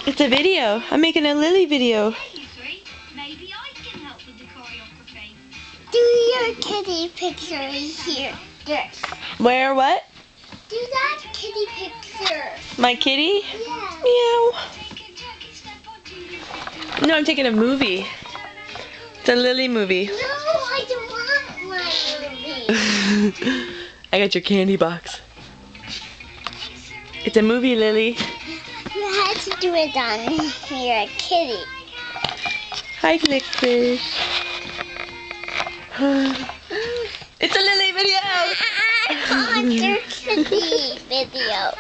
It's a video. I'm making a Lily video. Maybe I can help with the choreography. Do your kitty picture here. There. Where, what? Do that kitty picture. My kitty? Yeah. Meow. Take a turkey step or two. No, I'm taking a movie. It's a Lily movie. No, I don't want my movie. I got your candy box. It's a movie, Lily. You had to do it on your kitty. Hi, Clickfish. It's a Lily video. I want your kitty video.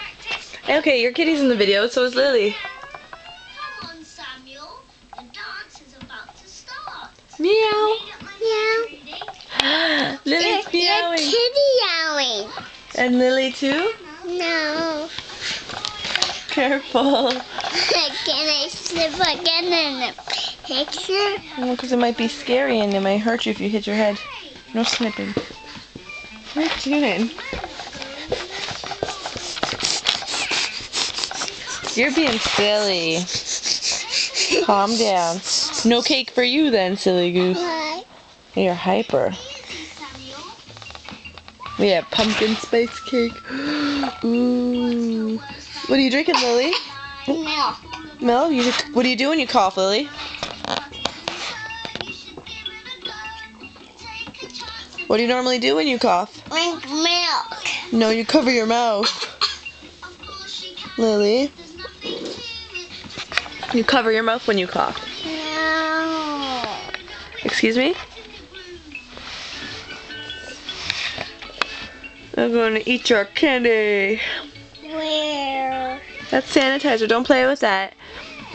Okay, your kitty's in the video, so is Lily. Come on, Samuel. The dance is about to start. Meow. Meow. Lily's Your meowing. kitty yowling. And Lily too? No. Careful. Can I slip again in the picture? Well, because it might be scary and it might hurt you if you hit your head. No snipping. What are you doing? You're being silly. Calm down. No cake for you then, silly goose. What? You're hyper. Samuel. We have pumpkin spice cake. Ooh. What are you drinking, Lily? No. Mel, what do you do when you cough, Lily? What do you normally do when you cough? Drink milk. No, you cover your mouth. Lily, you cover your mouth when you cough. No. Excuse me? I'm going to eat your candy. Where? That's sanitizer. Don't play with that.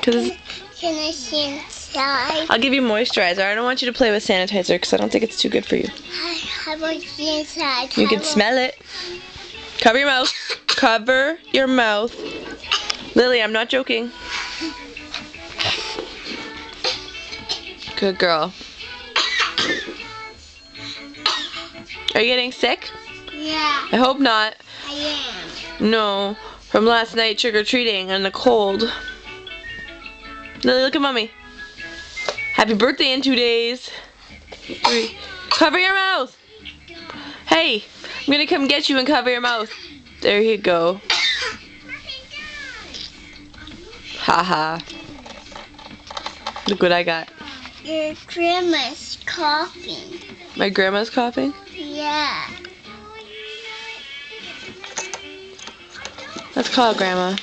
'Cause Can I see inside? I'll give you moisturizer. I don't want you to play with sanitizer because I don't think it's too good for you. I want to see inside. You can smell it. Cover your mouth. Cover your mouth. Lily, I'm not joking. Good girl. Are you getting sick? Yeah, I hope not. I am. No. From last night trick-or-treating and the cold. Lily, look at mommy. Happy birthday in 2 days. 3. Cover your mouth. Hey, I'm gonna come get you and cover your mouth. There you go. Haha. Look what I got. Your grandma's coughing. My grandma's coughing. Yeah. Let's call Grandma.